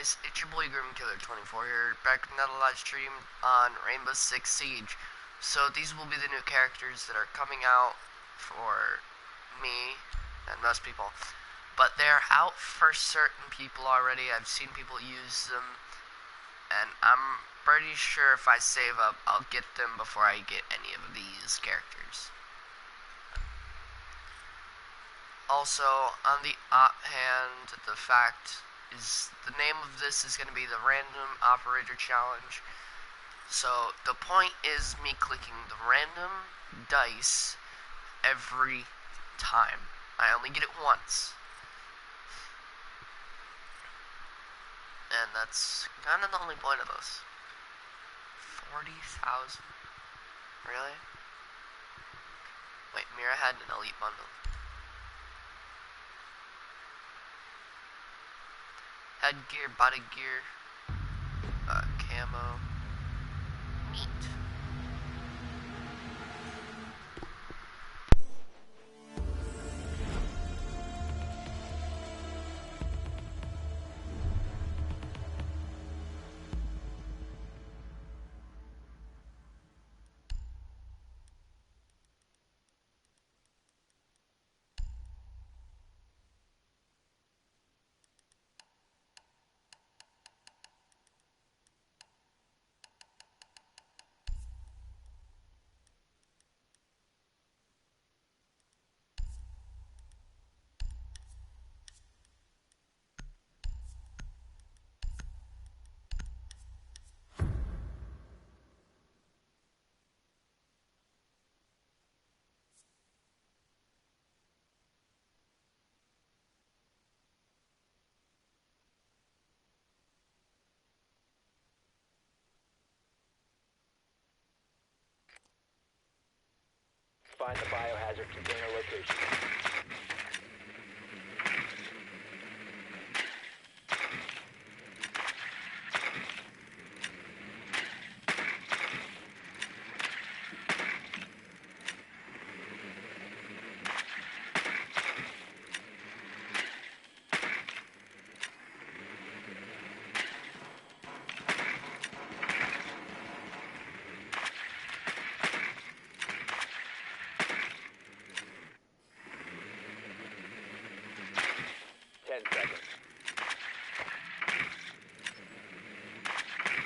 guys, it's your boy Grim Killer 24 here, back with another live stream on Rainbow Six Siege. So these will be the new characters that are coming out for me and most people. But they're out for certain people already. I've seen people use them, and I'm pretty sure if I save up, I'll get them before I get any of these characters. Also, on the offhand, the fact is the name of this is going to be the Random Operator Challenge. So the point is me clicking the random dice every time. I only get it once. And that's kind of the only point of this. 40,000? Really? Wait, Mira had an elite bundle. Headgear, body gear, camo. Neat. Find the biohazard container location.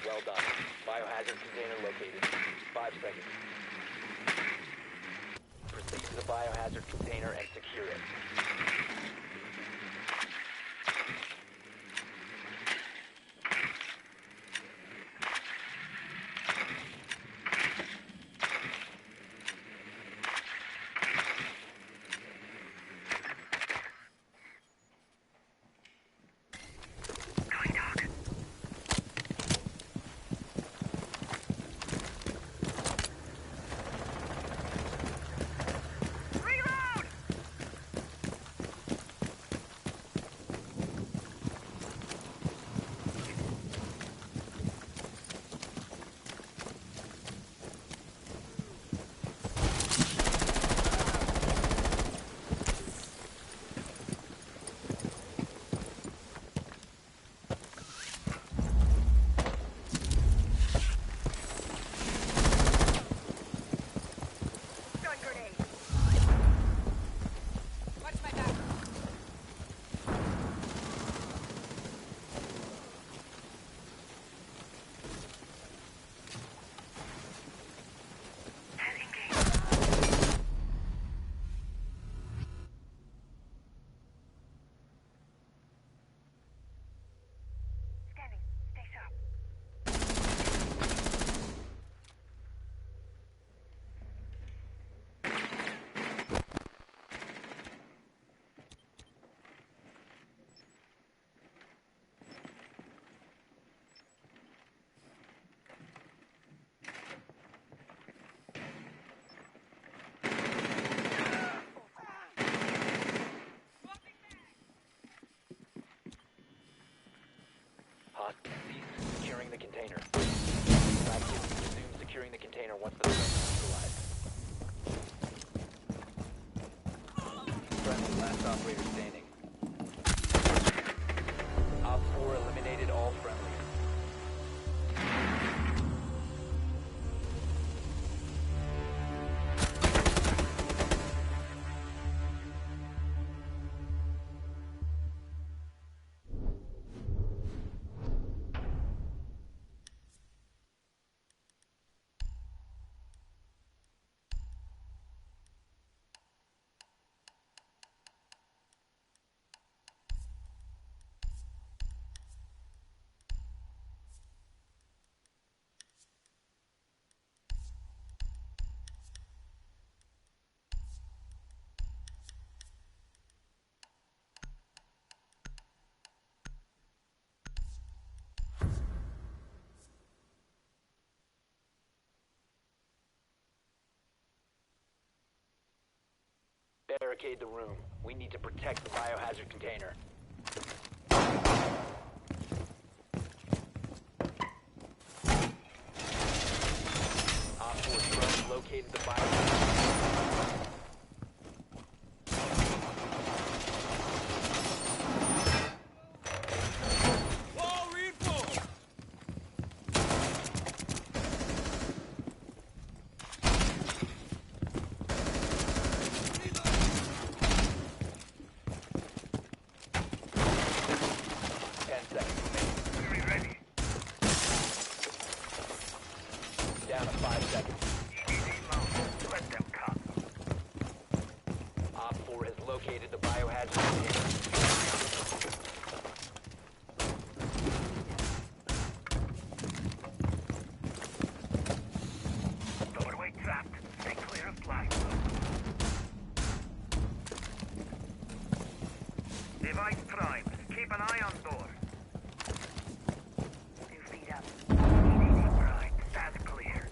Well done. Biohazard container located. 5 seconds. Proceed to the biohazard container and secure it. Cease securing the container. Resume securing the container once the threat is neutralized. Friendly, last operator standing. Op 4 eliminated all barricade the room. We need to protect the biohazard container. Op 4 drone located the biohazard. Down to 5 seconds. Let them come. Op 4 has located the biohazard container. Doorway trapped. Stay clear of flight. Device primed. Keep an eye on door. 2 feet up. Primed. Stand clear.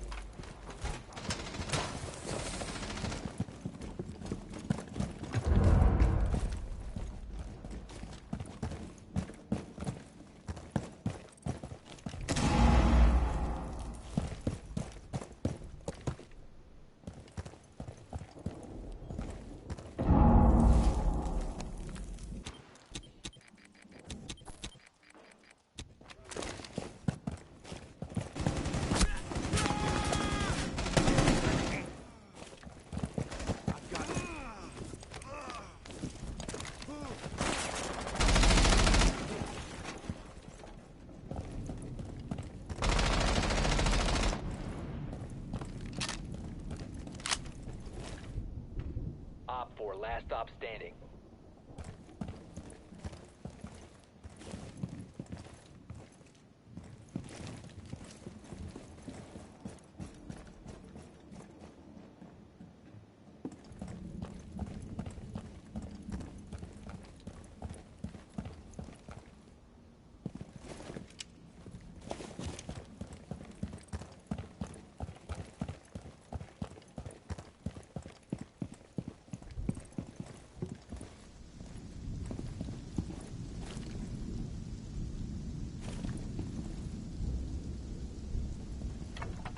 Op 4, last stop standing.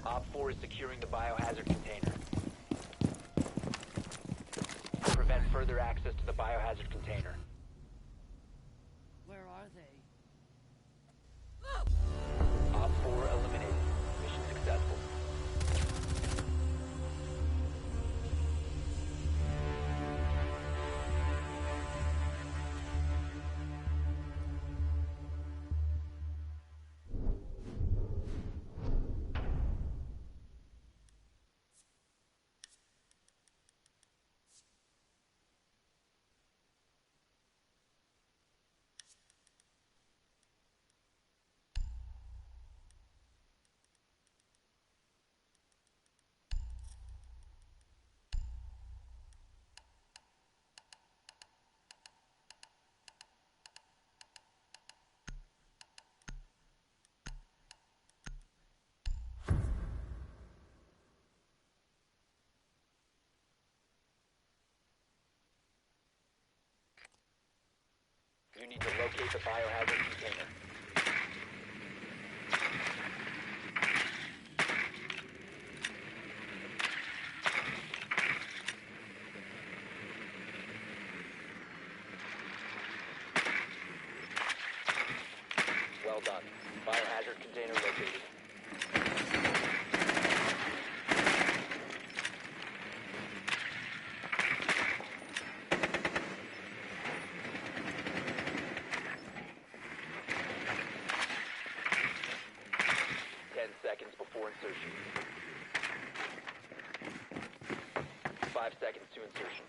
Op 4 is securing the biohazard container. Prevent further access to the biohazard container. Where are they? Op 4 eliminated. Mission successful. You need to locate the biohazard container. Well done. Biohazard container located. Seconds before insertion. 5 seconds to insertion.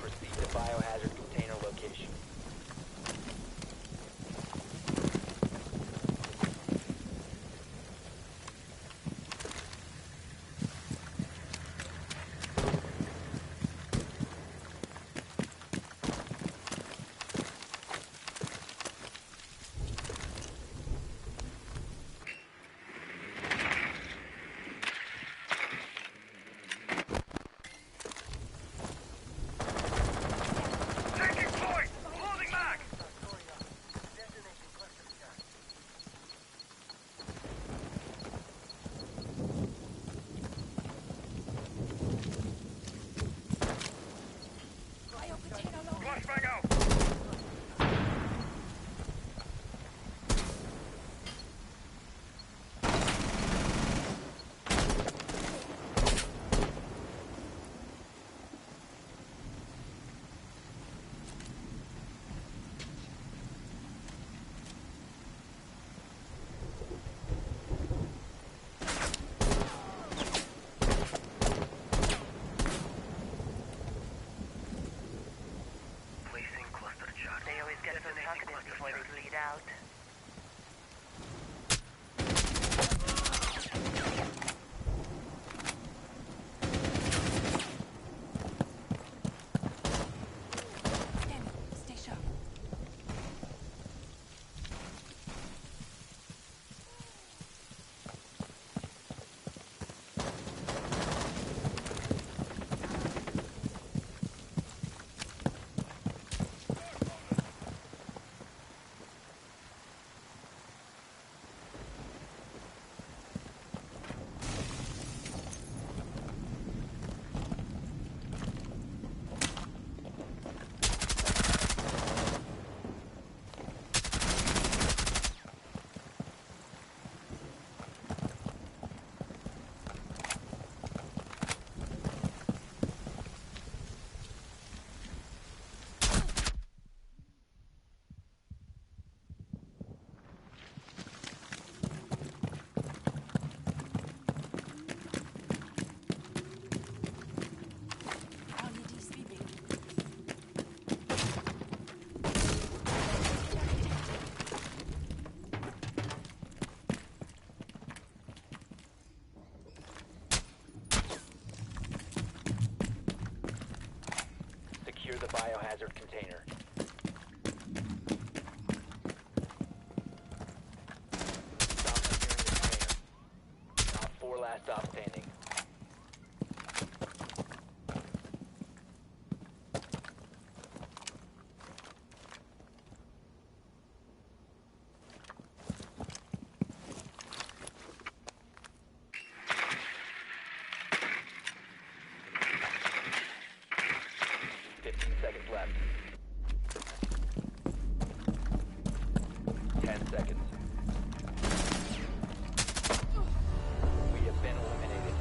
Proceed to biohazard container location. get some practice before they bleed out. Stay sharp. LED sweeping. Secure the biohazard container. Stop securing the container. Op 4 last stop standing. Seconds left. 10 seconds. We have been eliminated.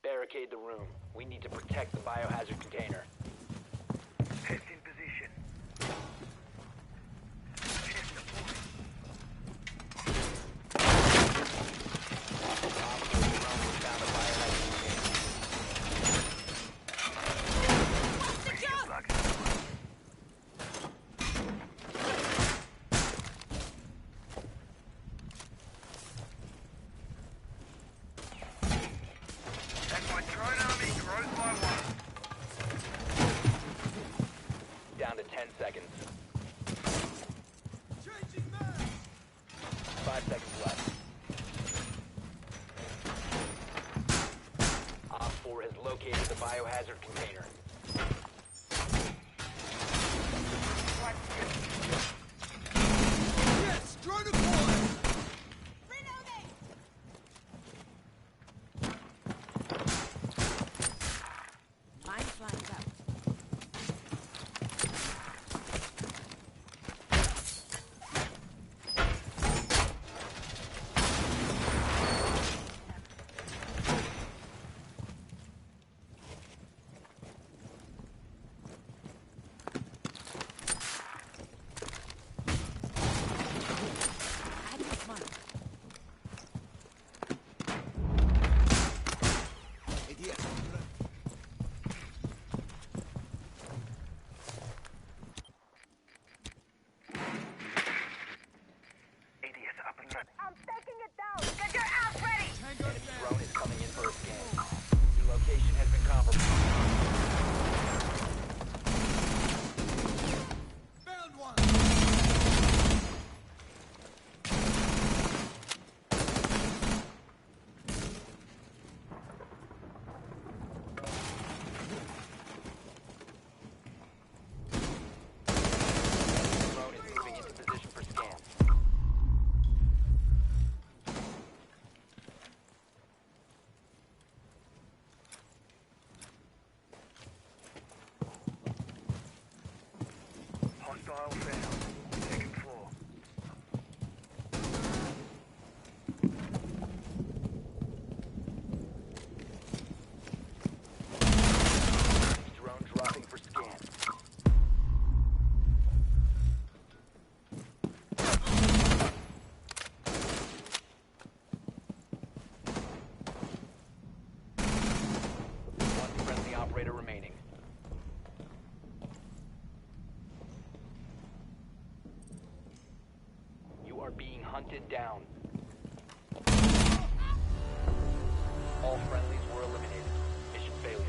Barricade the room. We need to protect the biohazard container. Test in position. Test deployed. Op 4 drone has found a biohazard container. Radio bug. And my drone army grows by one. Down to 10 seconds. 5 seconds left. Op 4 has located the biohazard container. Mine flies out. Hostile found. Second floor. Drone dropping for scan. One friendly operator remaining. You are being hunted down. All friendlies were eliminated. Mission failure.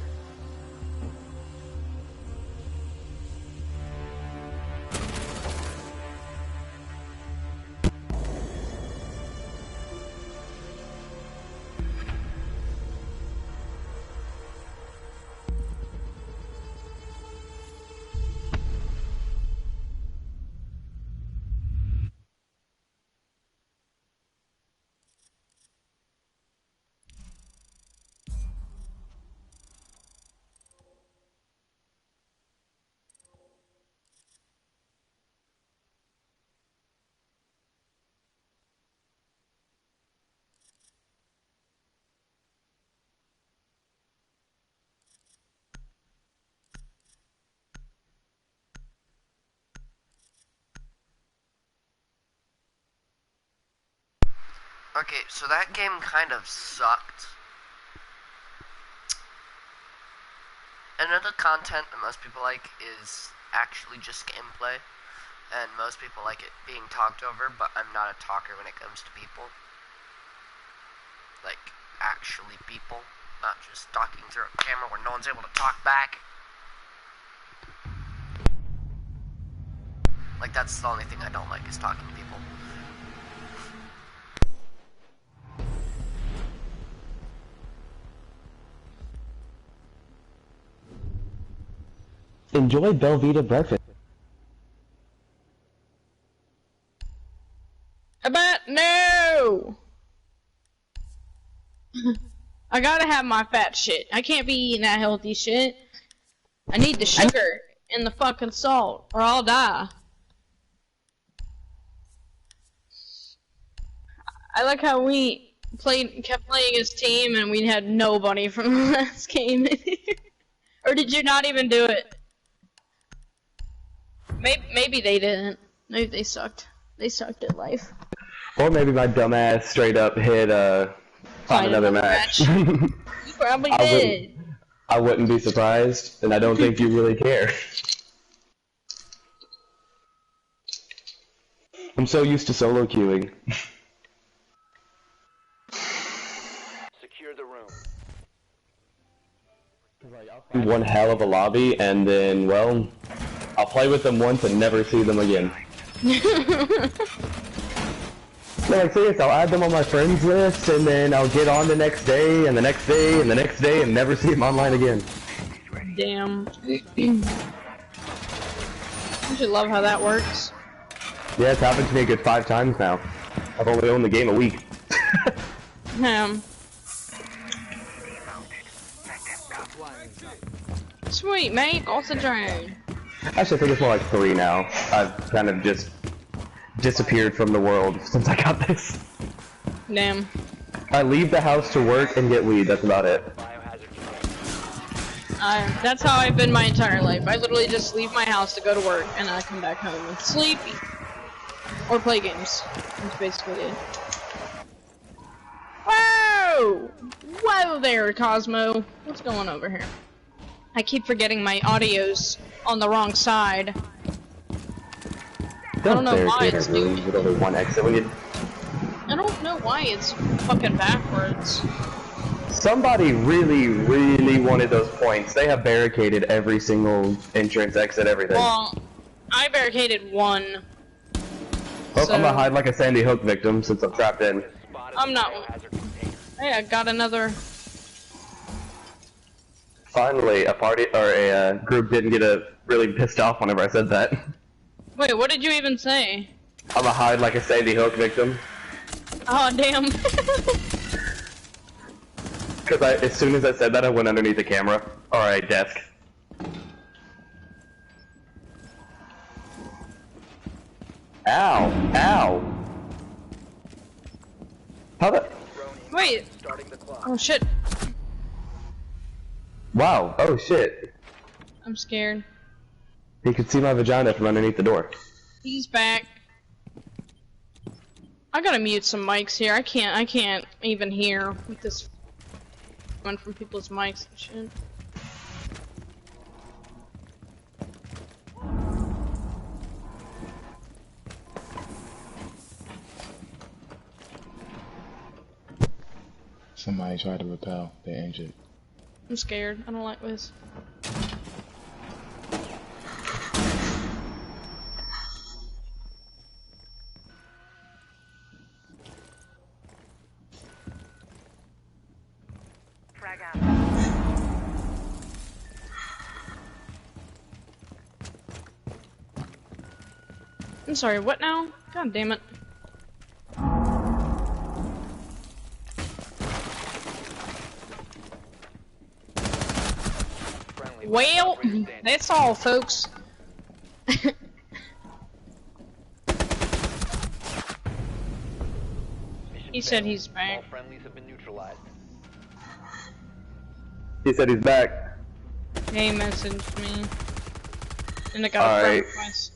Okay, so that game kind of sucked. Another content that most people like is actually just gameplay, and most people like it being talked over, but I'm not a talker when it comes to people. Like, actually people, not just talking through a camera where no one's able to talk back. Like, that's the only thing I don't like, is talking to people. Enjoy Belvita breakfast. But no! I gotta have my fat shit. I can't be eating that healthy shit. I need the sugar and the fucking salt, or I'll die. I like how we kept playing as team and we had nobody from the last game. Or did you not even do it? Maybe they didn't. Maybe they sucked. They sucked at life. Or maybe my dumbass straight up hit find another match. You probably did. I wouldn't be surprised, and I don't think you really care. I'm so used to solo queuing. Secure the room. One hell of a lobby, and then, well, I'll play with them once and never see them again. No, like, serious, I'll add them on my friends list, and then I'll get on the next day, and the next day, and the next day, and never see them online again. Damn. I should love how that works. Yeah, it's happened to me a good 5 times now. I've only owned the game a week. Sweet, mate. Also drone. Actually, I think it's more like 3 now. I've kind of just disappeared from the world since I got this. Damn. I leave the house to work and get weed, that's about it. Biohazard That's how I've been my entire life. I literally just leave my house to go to work, and I come back home and sleep. Or play games. That's basically it. Whoa! Whoa there, Cosmo. What's going over here? I keep forgetting my audio's on the wrong side. I don't know why it's doing it. With only one exit when you... I don't know why it's fucking backwards. Somebody really wanted those points. They have barricaded every single entrance, exit, everything. Well, I barricaded one. Oh, So- I'm gonna hide like a Sandy Hook victim since I'm trapped in. spotted. I'm not- Biohazard container. Hey, I got another. Finally, a party or a group didn't get really pissed off whenever I said that. Wait, what did you even say? I'm gonna hide like a Sandy Hook victim. Oh, damn. Because as soon as I said that, I went underneath the camera. Or a desk. Ow! Ow! How the? Wait. Starting the clock. Oh shit. Wow! Oh shit! I'm scared. He could see my vagina from underneath the door. He's back. I gotta mute some mics here. I can't even hear with this one from people's mics and shit. Somebody tried to repel. They injured. I'm scared. I don't like this. Frag out. I'm sorry, what now? God damn it. Friendly. Well, Operator standing. that's all, folks. Mission He said failed. he's back. All friendlies have been neutralized. He said he's back. He messaged me. And I got a friend request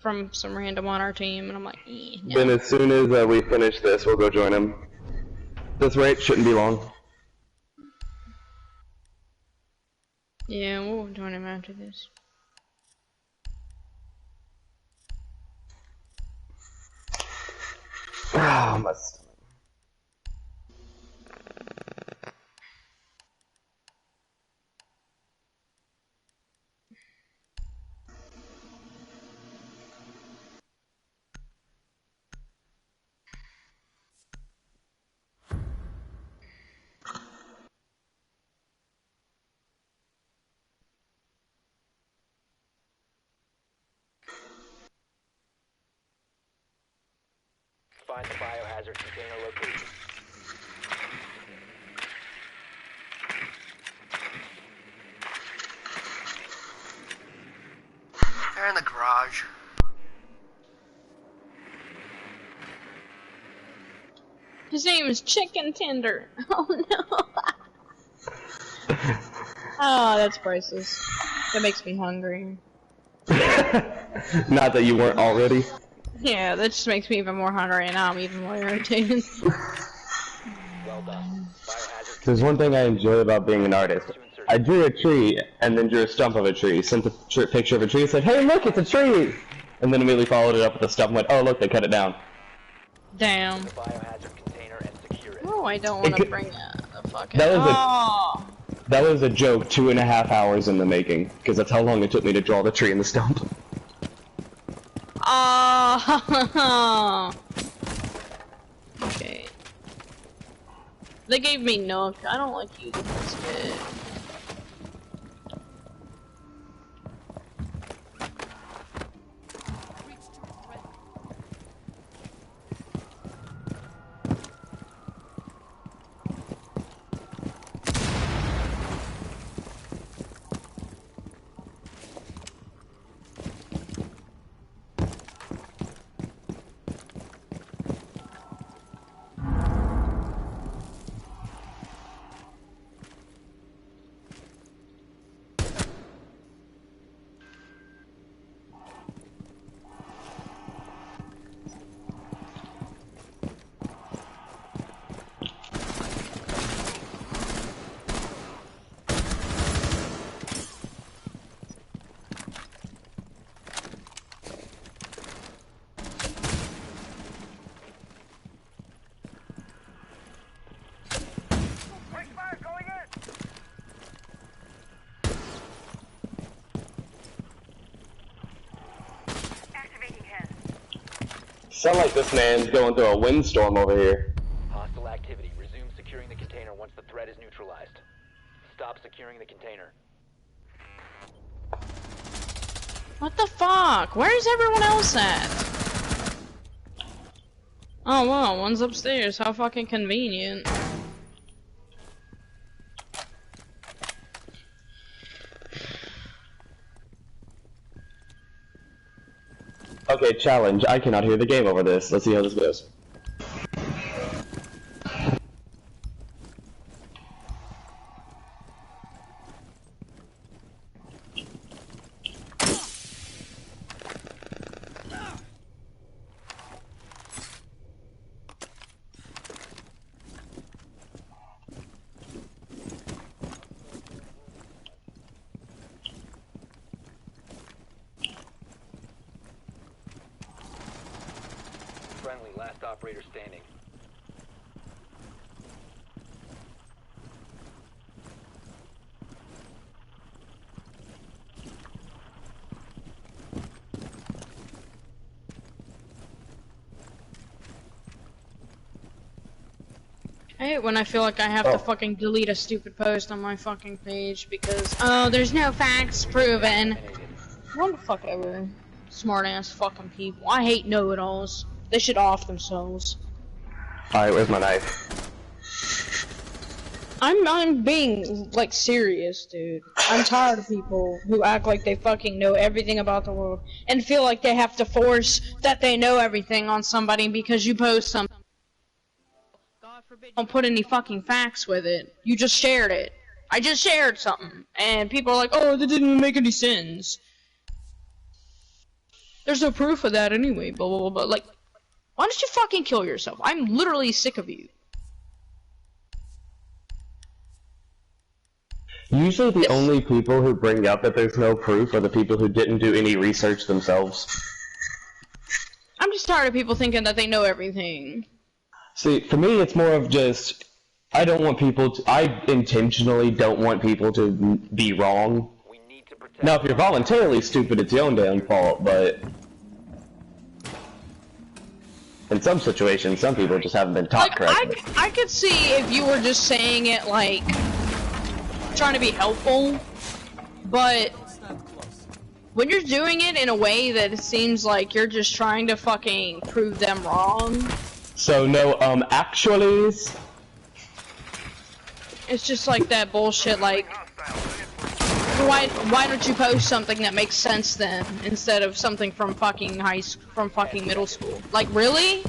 from some random on our team, and I'm like, no. Then as soon as we finish this, we'll go join him. This rate shouldn't be long. Yeah, we'll join him after this. Ah, my stomach. Find the biohazard container location. They're in the garage. His name is Chicken Tender. Oh no. Oh, that's priceless. That makes me hungry. Not that you weren't already. Yeah, that just makes me even more hungry, and now I'm even more irritated. Well done. Biohazard There's one thing I enjoy about being an artist. I drew a tree, and then drew a stump of a tree, sent a picture of a tree, said, hey look, it's a tree! And then immediately followed it up with a stump and went, oh look, they cut it down. Damn. the biohazard container and secure it. Oh, I don't want to bring the fucking. That was a- Oh. That was a joke 2.5 hours in the making, because that's how long it took me to draw the tree and the stump. Oh. Okay. They gave me Nook. I don't like using this bit. Sound like this man's going through a windstorm over here. Hostile activity. Resume securing the container once the threat is neutralized. Stop securing the container. What the fuck? Where's everyone else at? Oh wow, one's upstairs. How fucking convenient. Okay, challenge. I cannot hear the game over this. Let's see how this goes. Friendly, last operator standing. I hate when I feel like I have to fucking delete a stupid post on my fucking page because, oh, there's no facts proven. What the fuck ever. Smart ass fucking people. I hate know-it-alls. They should off themselves. Alright, where's my knife? I'm being, like, serious, dude. I'm tired of people who act like they fucking know everything about the world and feel like they have to force that they know everything on somebody because you post something. God forbid you don't put any fucking facts with it. You just shared it. I just shared something. And people are like, oh, that didn't even make any sense. There's no proof of that anyway, blah, blah, blah, blah. Like, why don't you fucking kill yourself? I'm literally sick of you. Usually the only people who bring up that there's no proof are the people who didn't do any research themselves. I'm just tired of people thinking that they know everything. See, for me it's more of just, I intentionally don't want people to be wrong. We need to protect. Now if you're voluntarily stupid, it's your own damn fault, but in some situations, some people just haven't been taught correctly. I could see if you were just saying it like trying to be helpful, but when you're doing it in a way that it seems like you're just trying to fucking prove them wrong. So no, actuallys. It's just like that bullshit. Like, why don't you post something that makes sense then instead of something from fucking middle school? Like, really?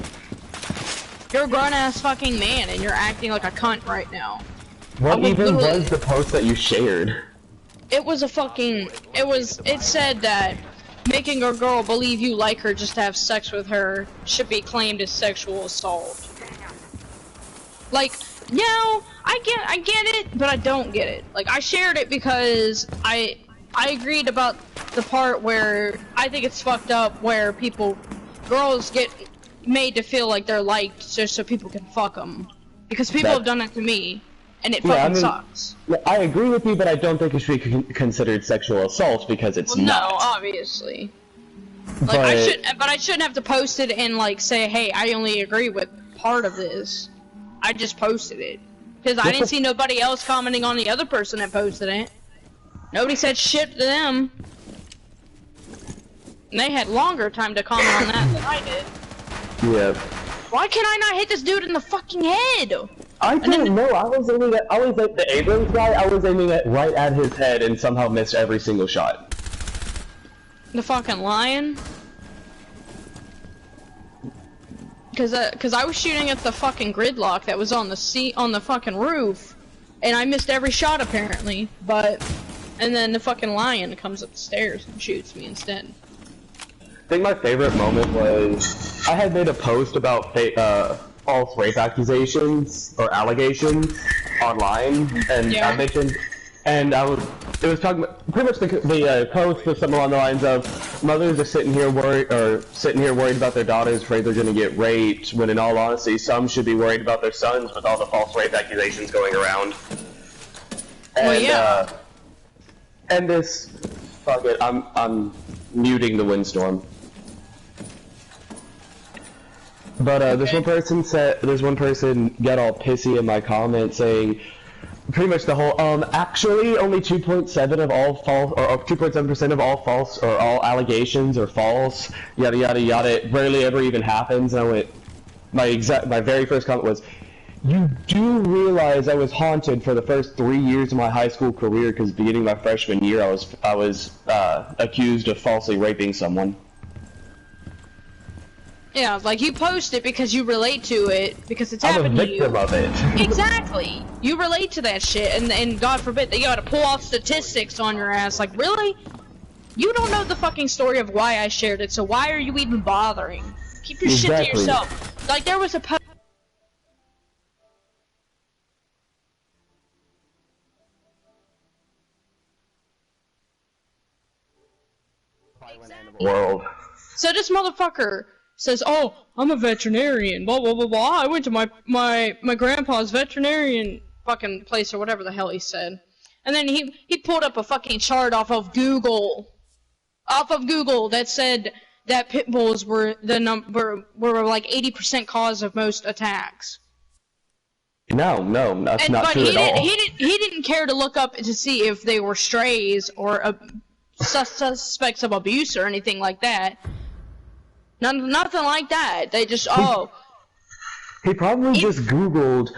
You're a grown ass fucking man and you're acting like a cunt right now. What even was the post that you shared? It was a fucking, it said that making a girl believe you like her just to have sex with her should be claimed as sexual assault. Like, no, I get it, but I don't get it. Like, I shared it because I agreed about the part where I think it's fucked up where girls get made to feel like they're liked just so people can fuck them. Because people have done that to me. And it fucking sucks. I agree with you, but I don't think it should be considered sexual assault because it's not. No, obviously. Like, I shouldn't have to post it and like say, hey, I only agree with part of this. I just posted it because I didn't see nobody else commenting on the other person that posted it. Nobody said shit to them. And they had longer time to comment on that than I did. Yeah. Why can I not hit this dude in the fucking head? I don't know. I was like the Abrams guy. I was aiming right at his head and somehow missed every single shot. The fucking lion. Cause I was shooting at the fucking gridlock that was on the fucking roof, and I missed every shot apparently. And then the fucking lion comes up the stairs and shoots me instead. I think my favorite moment was I had made a post about false rape accusations or allegations online, and I mentioned, and it was talking about, pretty much the post was something along the lines of mothers are sitting here worried about their daughters, afraid they're going to get raped, when in all honesty some should be worried about their sons with all the false rape accusations going around. And, well, yeah. And this, fuck it, I'm muting the windstorm. But this one person got all pissy in my comment saying pretty much the whole actually only 2.7% of all false, or 2.7% of all false, or all allegations are false, yada yada yada. It rarely ever even happens. And I went, my very first comment was, you do realize I was haunted for the first 3 years of my high school career because beginning my freshman year I was accused of falsely raping someone. Yeah, like you post it because you relate to it because it's I'm a happened to you. victim of it. Exactly. You relate to that shit, and God forbid they gotta pull off statistics on your ass. Like, really? You don't know the fucking story of why I shared it, so why are you even bothering? Keep your shit to Exactly. yourself. Like, there was a post. World. So this motherfucker says, "Oh, I'm a veterinarian. Blah blah blah blah. I went to my grandpa's veterinarian fucking place or whatever the hell he said." And then he pulled up a fucking chart off of Google that said that pit bulls were were like 80% cause of most attacks. No, that's not true at all. He didn't care to look up to see if they were strays or suspects of abuse or anything like that. Nothing like that. They just He probably just Googled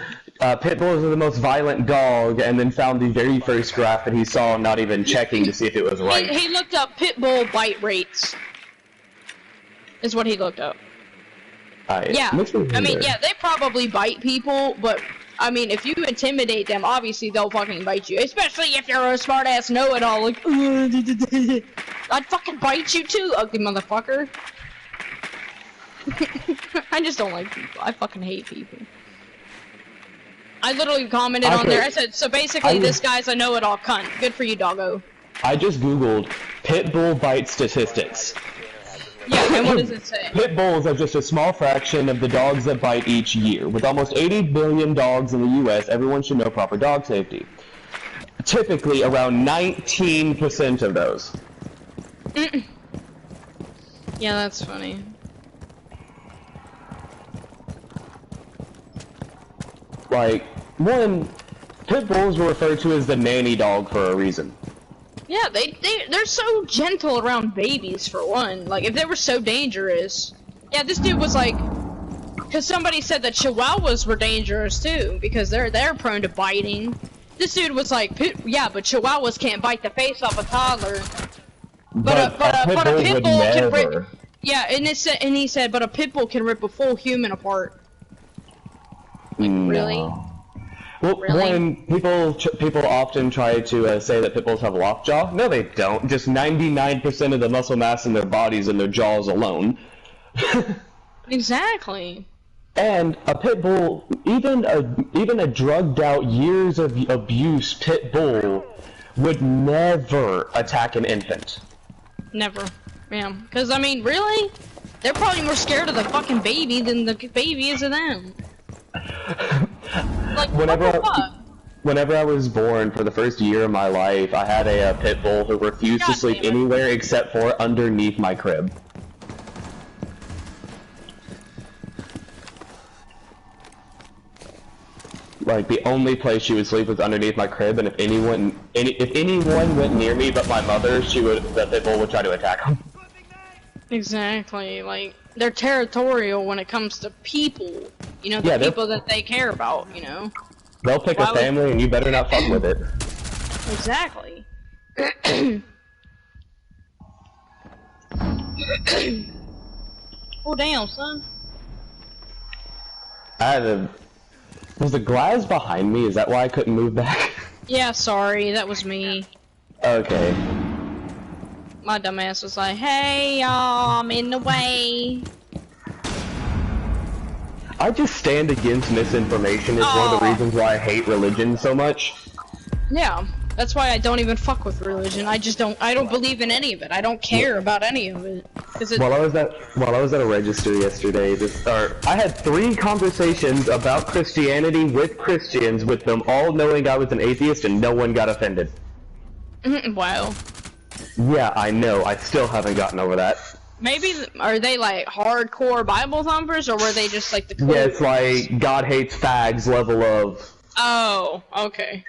pit bulls are the most violent dog, and then found the very first graph that he saw, not even checking to see if it was right. He looked up pit bull bite rates. Is what he looked up. Yeah, I mean, yeah, they probably bite people, but I mean, if you intimidate them, obviously they'll fucking bite you. Especially if you're a smart-ass know-it-all, like, I'd fucking bite you too, ugly motherfucker. I just don't like people. I fucking hate people. I literally commented on there. I said, so basically, this guy's a know-it-all cunt. Good for you, doggo. I just Googled pit bull bite statistics. Yeah, and what does it say? Pit bulls are just a small fraction of the dogs that bite each year. With almost 80 billion dogs in the U.S., everyone should know proper dog safety. Typically, around 19% of those. Yeah, that's funny. Like, one, pit bulls were referred to as the nanny dog for a reason. Yeah, they're so gentle around babies, for one. Like, if they were so dangerous. Yeah, this dude was like, because somebody said that Chihuahuas were dangerous too, because they're prone to biting. This dude was like, yeah, but Chihuahuas can't bite the face off a toddler. But a pit bull can rip. Yeah, and he said, but a pit bull can rip a full human apart. Like, really? Well, really? when people often try to say that pit bulls have lockjaw, no, they don't. Just 99% of the muscle mass in their bodies and their jaws alone. Exactly. And a pit bull, even a drugged out, years of abuse pit bull would never attack an infant. Never. Yeah. Because, I mean, really? They're probably more scared of the fucking baby than the baby is of them. Like, whenever I was born, for the first year of my life, I had a pit bull who refused to sleep anywhere except for underneath my crib. Like, the only place she would sleep was underneath my crib, and if anyone went near me but my mother, the pit bull would try to attack them. Exactly. Like, they're territorial when it comes to people. You know, the people that they care about, you know? They'll pick a family and you better not fuck with it. Exactly. Oh, damn, son. Was the glass behind me? Is that why I couldn't move back? Yeah, sorry, that was me. Okay. My dumbass was like, hey, y'all, I'm in the way. I just stand against misinformation. It's one of the reasons why I hate religion so much. Yeah, that's why I don't even fuck with religion. I don't believe in any of it. I don't care about any of it. While I was at a register yesterday, I had 3 conversations about Christianity with Christians, with them all knowing I was an atheist, and no one got offended. Wow. Yeah, I know. I still haven't gotten over that. Maybe, are they like hardcore Bible thumpers, or were they just like the cool Yeah, it's like God hates fags level of... Oh, okay.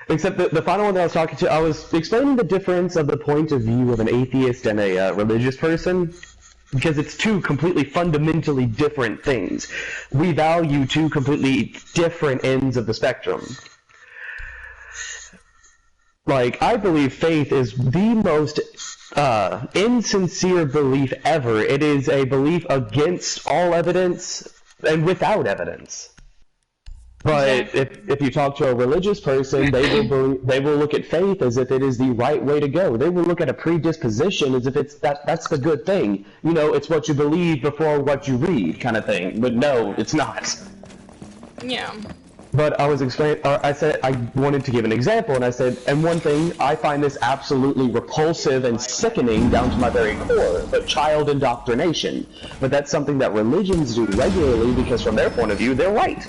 Except the final one that I was talking to, I was explaining the difference of the point of view of an atheist and a religious person, because it's 2 completely fundamentally different things. We value 2 completely different ends of the spectrum. Like, I believe faith is the most insincere belief ever. It is a belief against all evidence and without evidence. But if you talk to a religious person, they will look at faith as if it is the right way to go. They will look at a predisposition as if that's the good thing. You know, it's what you believe before what you read, kind of thing. But no, it's not. Yeah. But I was I said I wanted to give an example, and I said, and one thing, I find this absolutely repulsive and sickening down to my very core, but child indoctrination. But that's something that religions do regularly because from their point of view, they're right.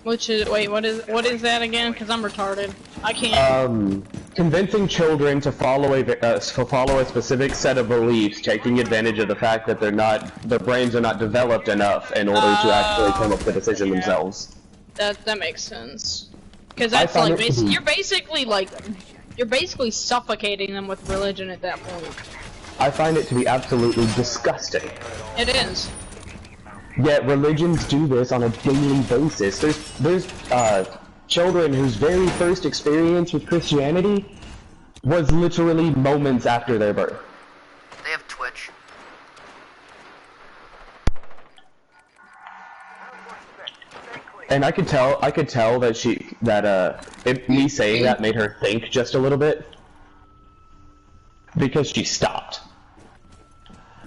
Which is, wait, what is that again? Because I'm retarded. I can't. Convincing children to follow a specific set of beliefs, taking advantage of the fact that their brains are not developed enough in order to actually come up with a decision themselves. That makes sense. Because that's like, you're basically suffocating them with religion at that point. I find it to be absolutely disgusting. It is. Yet religions do this on a daily basis. There's children whose very first experience with Christianity was literally moments after their birth. They have Twitch. And I could tell that me saying that made her think just a little bit. Because she stopped.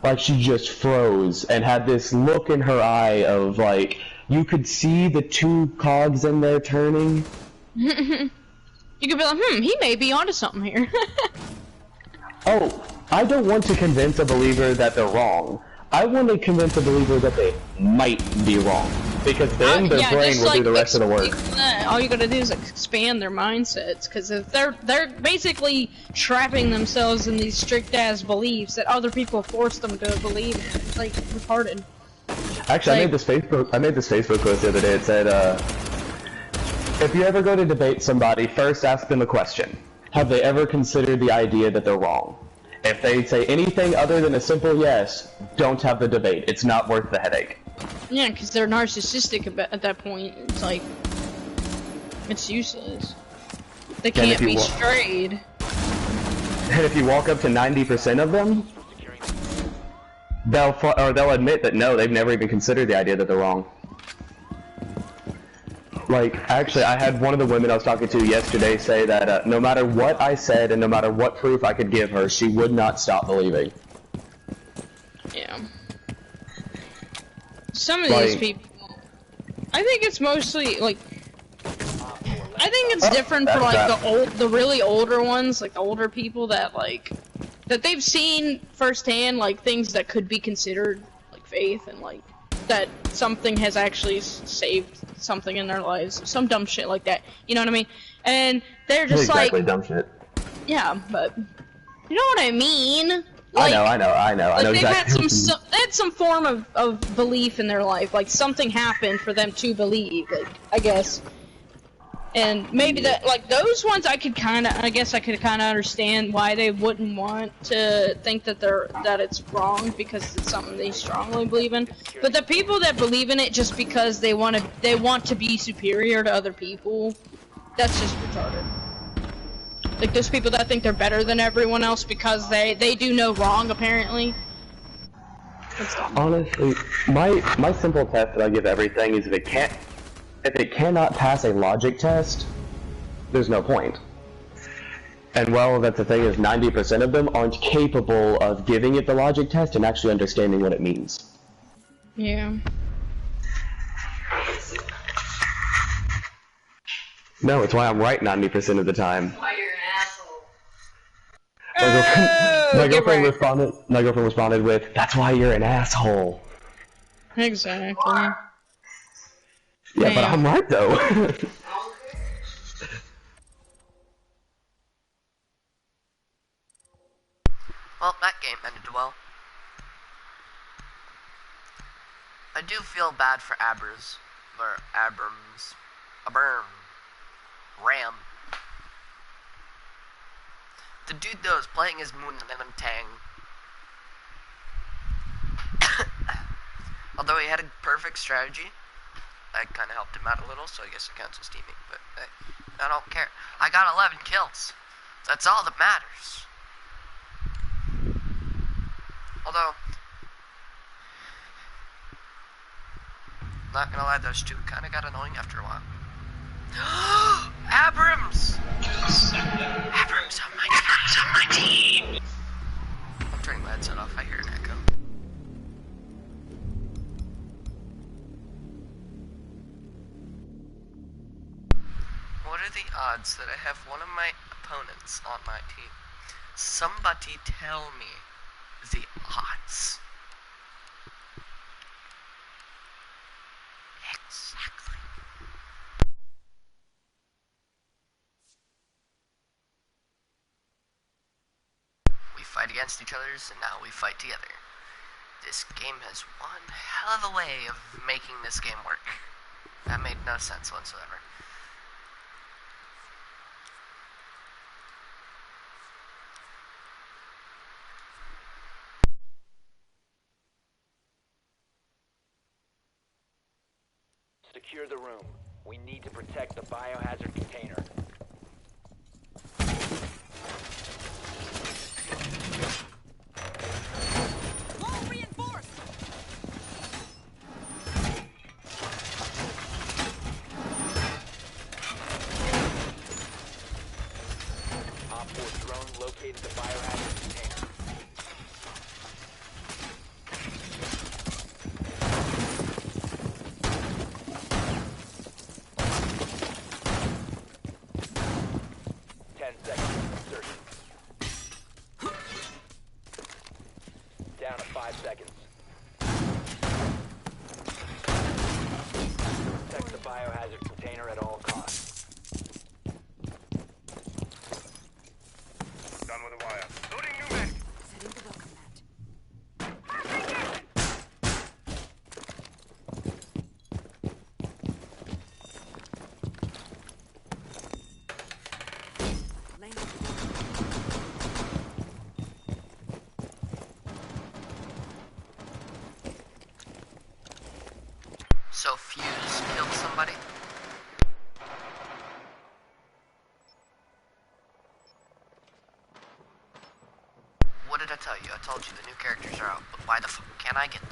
Like, she just froze and had this look in her eye of, like, you could see the two cogs in there turning. You could be like, he may be onto something here. Oh, I don't want to convince a believer that they're wrong. I want to convince a believer that they might be wrong. Because then their brain will do the rest of the work. All you gotta do is expand their mindsets, because if they're basically trapping themselves in these strict-ass beliefs that other people force them to believe in. It's like retarded. Actually, I made this Facebook post the other day. It said, if you ever go to debate somebody, first ask them a question. Have they ever considered the idea that they're wrong? If they say anything other than a simple yes, don't have the debate. It's not worth the headache. Yeah, because they're narcissistic at that point. It's like, it's useless. They can't be strayed. And if you walk up to 90% of them, they'll admit that no, they've never even considered the idea that they're wrong. Like, actually, I had one of the women I was talking to yesterday say that no matter what I said and no matter what proof I could give her, she would not stop believing. Yeah. Some of these people, I think it's mostly, like, I think it's different for, like, the really older ones, like, the older people that, like, that they've seen firsthand, like, things that could be considered, like, faith, and, like, that something has actually saved something in their lives, some dumb shit like that, you know what I mean? And they're just exactly like, dumb shit. Yeah, but you know what I mean? Like, I know they've exactly. had some form of belief in their life, like something happened for them to believe, like, I guess. And maybe that, like, those ones I could kind of understand why they wouldn't want to think that it's wrong because it's something they strongly believe in. But the people that believe in it just because they want to be superior to other people, that's just retarded. Like, those people that think they're better than everyone else because they do no wrong, apparently. Honestly, my simple test that I give everything is if it cannot pass a logic test, there's no point. And well, that's the thing, is 90% of them aren't capable of giving it the logic test and actually understanding what it means. Yeah. No, it's why I'm right 90% of the time. Why you're an asshole. My girlfriend responded with, "That's why you're an asshole." Exactly. Yeah, but I'm right though. Well, that game ended well. I do feel bad for Abrams. Ram. The dude that was playing as Moon and Tang. Although he had a perfect strategy, I kind of helped him out a little, so I guess it counts as teaming, but I don't care. I got 11 kills. That's all that matters. Although, not gonna lie, those two kind of got annoying after a while. Abrams! Abrams on my team! I'm turning my headset off. I hear an echo. What are the odds that I have one of my opponents on my team? Somebody tell me the odds. Exactly. We fight against each other, and now we fight together. This game has one hell of a way of making this game work. That made no sense whatsoever. Secure the room. We need to protect the biohazard container. Wall reinforced. Op 4 drone located the biohazard container. Down to 5 seconds. Protect the biohazard container at all costs. Done with the wire. Loading new mag. Setting the welcome mat. Laying the welcome. So Fuse killed somebody? What did I tell you? I told you the new characters are out, but why the fuck can't I get them?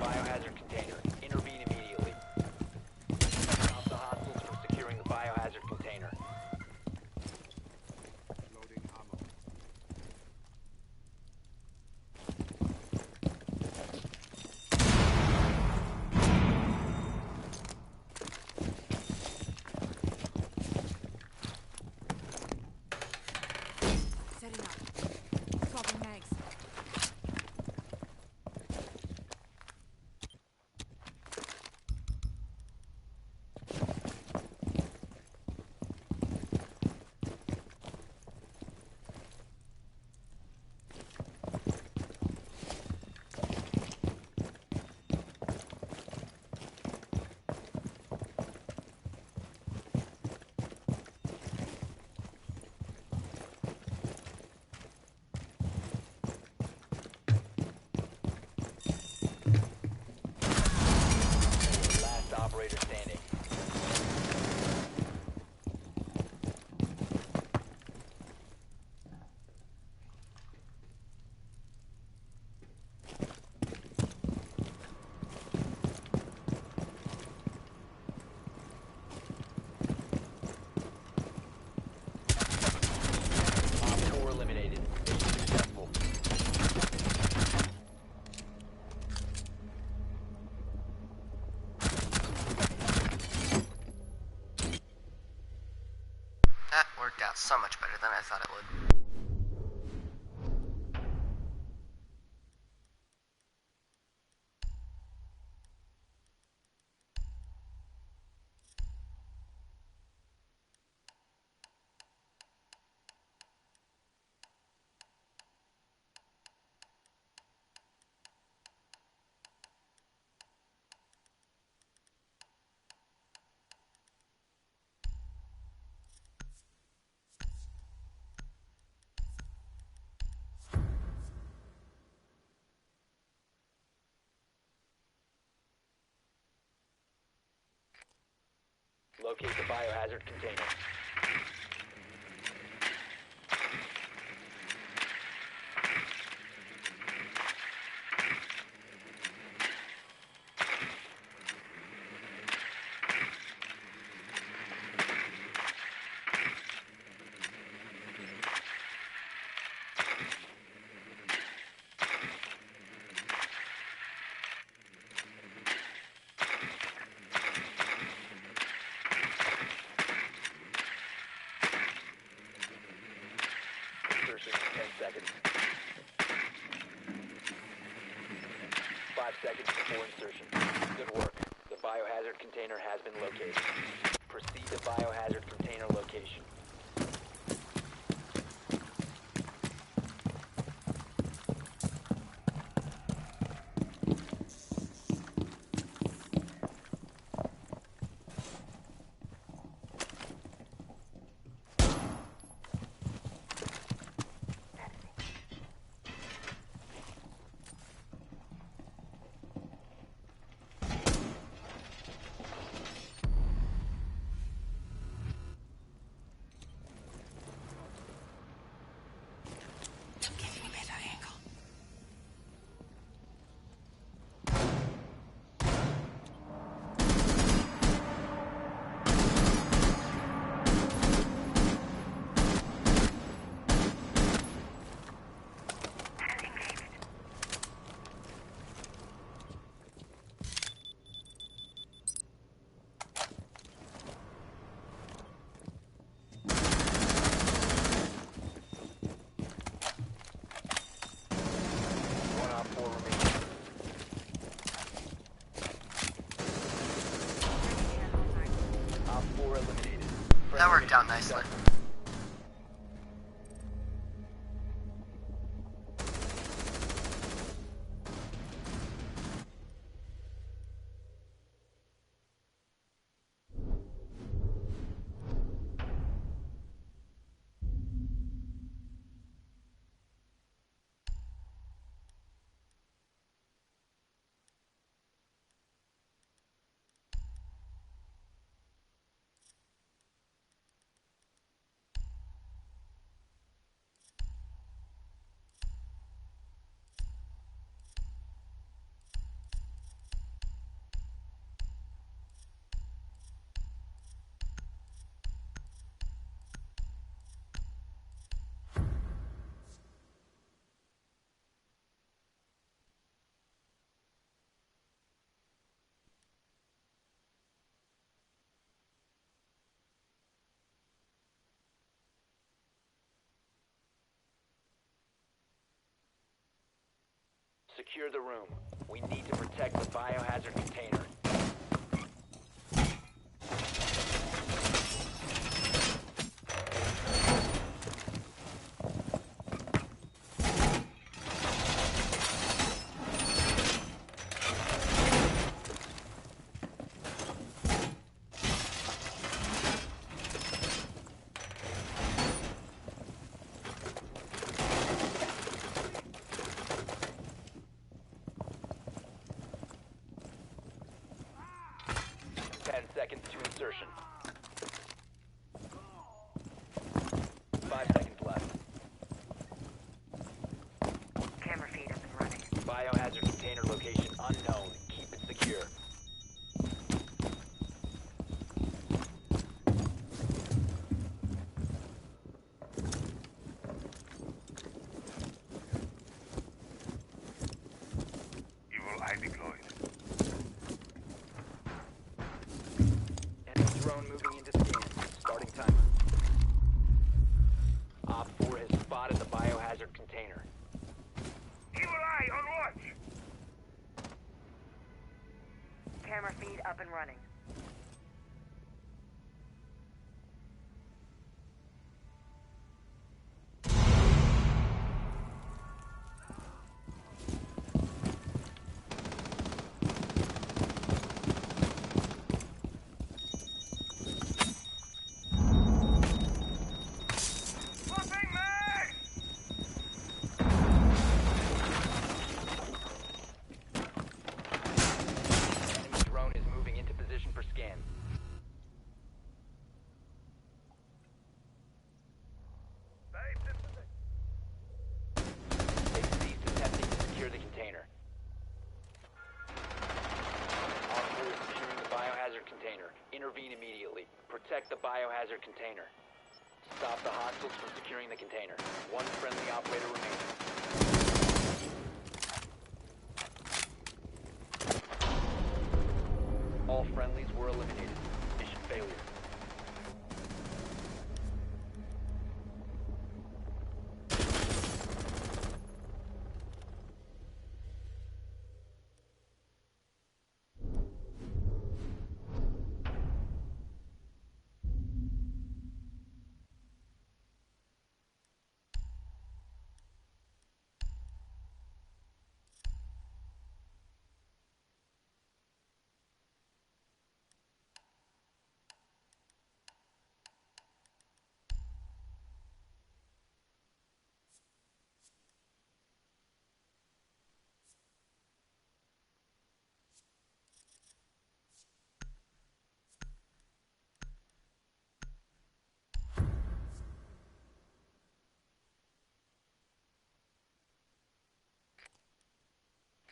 Biohazard container. Intervene immediately. Stop the hostiles from securing the biohazard container. Loading ammo. Setting up. Swapping mags. Last operator standing. Op 4 eliminated. Mission successful. That worked out so much better than I thought it would. Locate the biohazard container. Insertion in 10 seconds. 5 seconds before insertion. Good work. The biohazard container has been located. Proceed to biohazard container location. One op 4 remaining. Op 4 eliminated. That worked out nicely. Secure the room. We need to protect the biohazard container. Seconds to insertion. 5 seconds left. Camera feed up and running. Biohazard container location unknown. Keep it secure. Evil eye deployed. Enemy drone moving into scan. Starting timer. Op 4 has spotted the biohazard container. Evil eye on watch. Camera feed up and running. Swapping mag! Enemy drone is moving into position scene immediately. Protect the biohazard container. Stop the hostiles from securing the container. One friendly operator remaining. All friendlies were eliminated. Mission failure.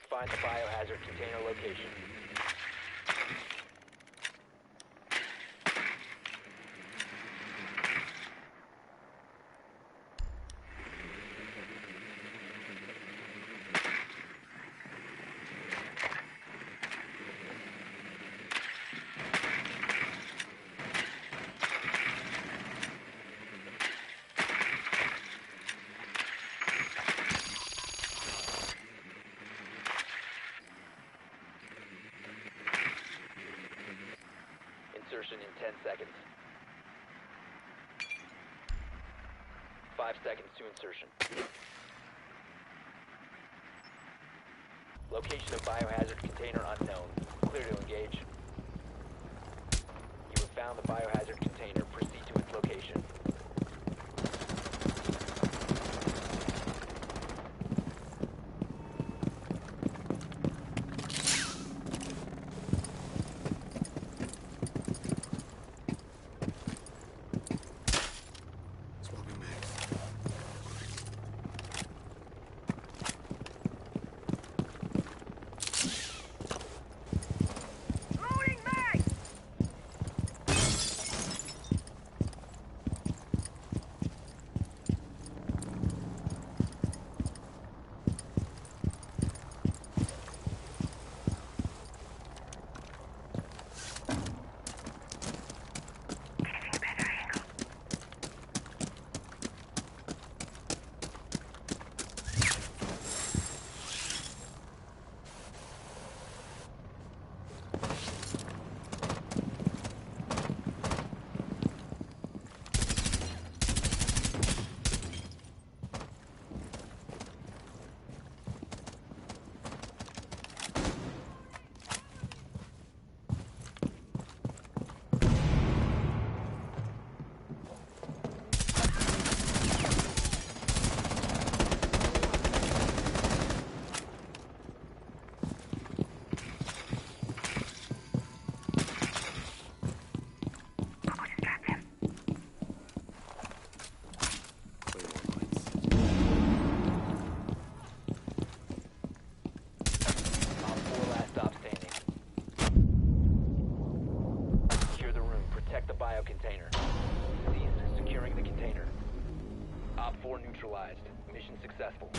Find the biohazard container location. Insertion in 10 seconds. 5 seconds to insertion. Location of biohazard container unknown. Clear to engage. You have found the biohazard container. Proceed to its location. Loading mag! Op 4 last stop standing. Secure the room. Protect the bio container. Cease securing the container. Op 4 neutralized. Mission successful.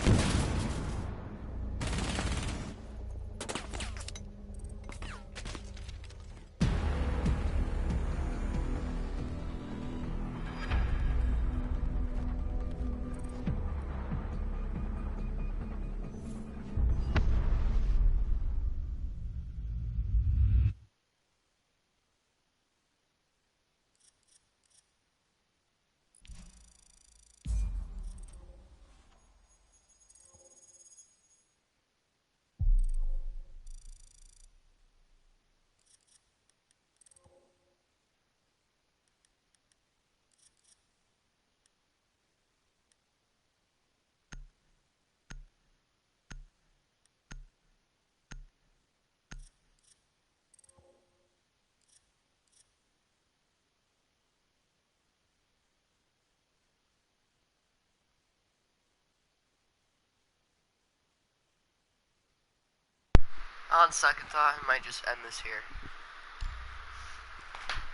On second thought, I might just end this here.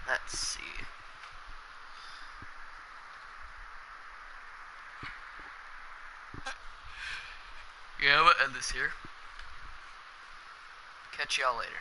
Let's see. Yeah, I'm gonna end this here. Catch y'all later.